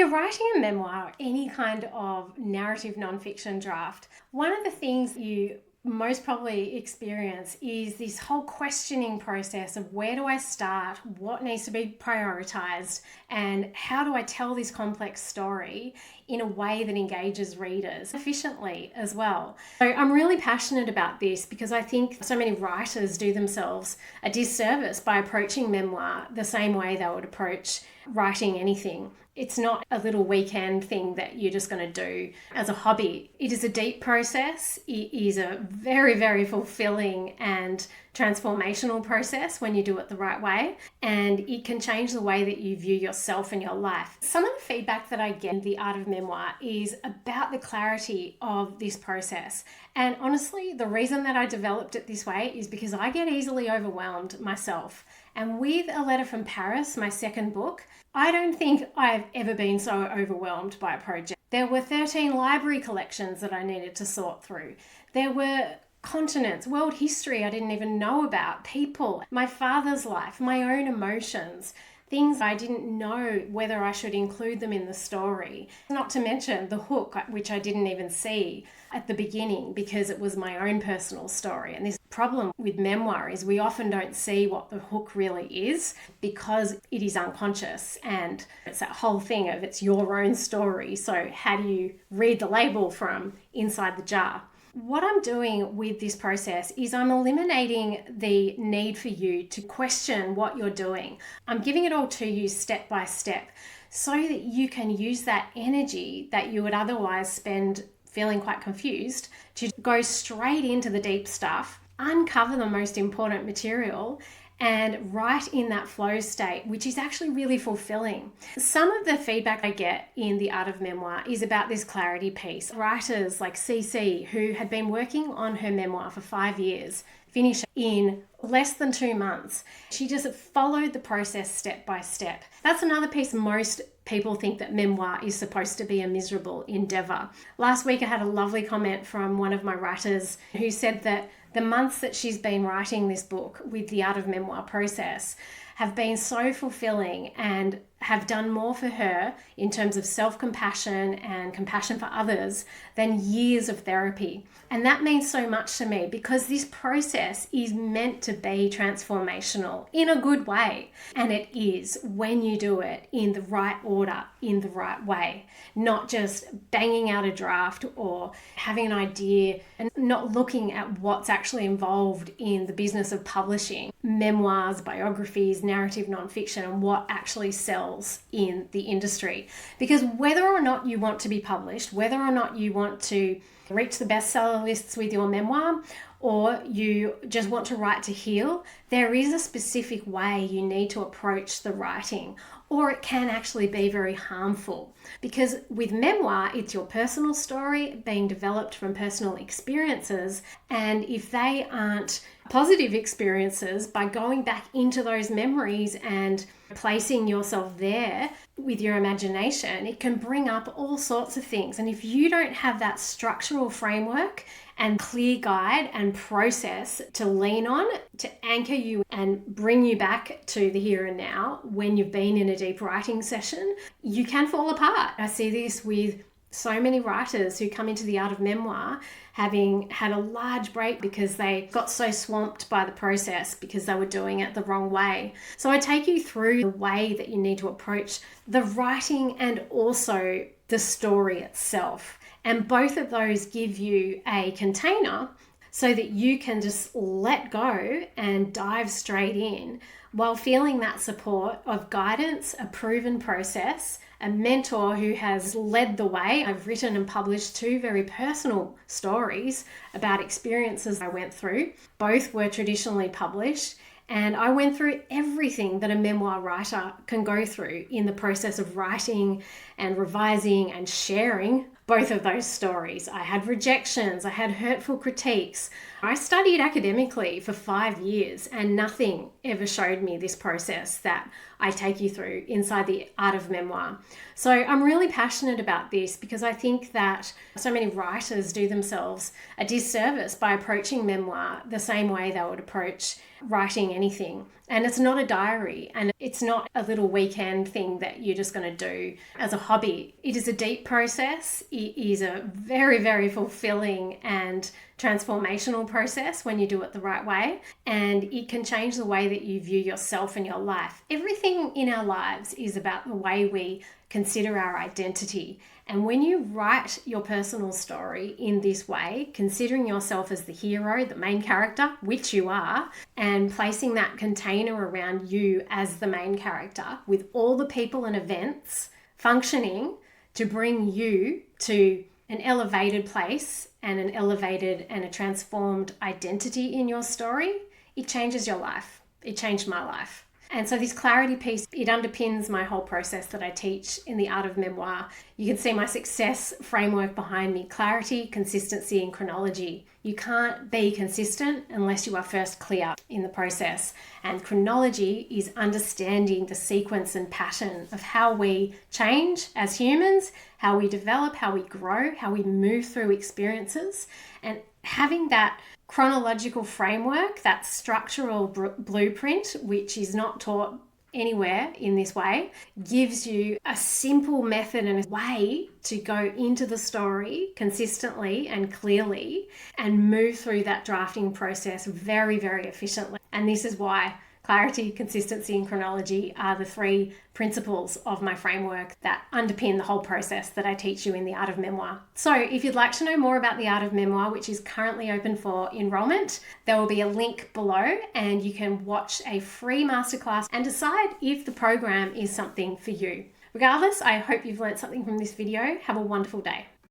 you're writing a memoir or any kind of narrative nonfiction draft, one of the things you most probably experience is this whole questioning process of where do I start, what needs to be prioritized, and how do I tell this complex story in a way that engages readers efficiently as well. So I'm really passionate about this because I think so many writers do themselves a disservice by approaching memoir the same way they would approach writing anything. It's not a little weekend thing that you're just going to do as a hobby. It is a deep process. It is a very, very fulfilling and transformational process when you do it the right way. And it can change the way that you view yourself and your life. Some of the feedback that I get in the art of memoir is about the clarity of this process. And honestly, the reason that I developed it this way is because I get easily overwhelmed myself. And with A Letter from Paris, my second book, I don't think I've ever been so overwhelmed by a project. There were 13 library collections that I needed to sort through. There were continents, world history I didn't even know about, people, my father's life, my own emotions, things I didn't know whether I should include them in the story. Not to mention the hook, which I didn't even see at the beginning because it was my own personal story. And this problem with memoir is we often don't see what the hook really is because it is unconscious, and it's that whole thing of it's your own story. So how do you read the label from inside the jar? What I'm doing with this process is I'm eliminating the need for you to question what you're doing. I'm giving it all to you step by step so that you can use that energy that you would otherwise spend feeling quite confused to go straight into the deep stuff, uncover the most important material, and write in that flow state, which is actually really fulfilling. Some of the feedback I get in the art of memoir is about this clarity piece. Writers like CC, who had been working on her memoir for 5 years, finished in less than 2 months. She just followed the process step by step. That's another piece. Most people think that memoir is supposed to be a miserable endeavor. Last week I had a lovely comment from one of my writers who said that the months that she's been writing this book with the art of memoir process have been so fulfilling and have done more for her in terms of self-compassion and compassion for others than years of therapy. And that means so much to me because this process is meant to be transformational in a good way. And it is when you do it in the right order, in the right way, not just banging out a draft or having an idea and not looking at what's actually involved in the business of publishing memoirs, biographies, narrative nonfiction, and what actually sells in the industry. Because whether or not you want to be published, whether or not you want to reach the bestseller lists with your memoir, or you just want to write to heal, there is a specific way you need to approach the writing, or it can actually be very harmful. Because with memoir, it's your personal story being developed from personal experiences, and if they aren't positive experiences, by going back into those memories and placing yourself there with your imagination, it can bring up all sorts of things. And if you don't have that structural framework and clear guide and process to lean on, to anchor you and bring you back to the here and now when you've been in a deep writing session, you can fall apart. I see this with so many writers who come into the art of memoir having had a large break because they got so swamped by the process because they were doing it the wrong way. So I take you through the way that you need to approach the writing and also the story itself. And both of those give you a container so that you can just let go and dive straight in while feeling that support of guidance, a proven process, a mentor who has led the way. I've written and published 2 very personal stories about experiences I went through. Both were traditionally published, and I went through everything that a memoir writer can go through in the process of writing and revising and sharing both of those stories. I had rejections, I had hurtful critiques. I studied academically for 5 years and nothing ever showed me this process that I take you through inside the art of memoir. So I'm really passionate about this because I think that so many writers do themselves a disservice by approaching memoir the same way they would approach writing anything. And it's not a diary, and it's not a little weekend thing that you're just going to do as a hobby. It is a deep process. It is a very, very fulfilling and transformational process when you do it the right way, and it can change the way that you view yourself and your life. Everything in our lives is about the way we consider our identity. And when you write your personal story in this way, considering yourself as the hero, the main character, which you are, and placing that container around you as the main character with all the people and events functioning to bring you to an elevated place and an elevated and a transformed identity in your story, it changes your life. It changed my life. And so this clarity piece, it underpins my whole process that I teach in the art of memoir. You can see my success framework behind me: clarity, consistency, and chronology. You can't be consistent unless you are first clear in the process. And chronology is understanding the sequence and pattern of how we change as humans, how we develop, how we grow, how we move through experiences. And having that chronological framework, that structural blueprint, which is not taught anywhere in this way, gives you a simple method and a way to go into the story consistently and clearly and move through that drafting process very, very efficiently. And this is why clarity, consistency, and chronology are the three principles of my framework that underpin the whole process that I teach you in the art of memoir. So if you'd like to know more about the art of memoir, which is currently open for enrollment, there will be a link below and you can watch a free masterclass and decide if the program is something for you. Regardless, I hope you've learned something from this video. Have a wonderful day.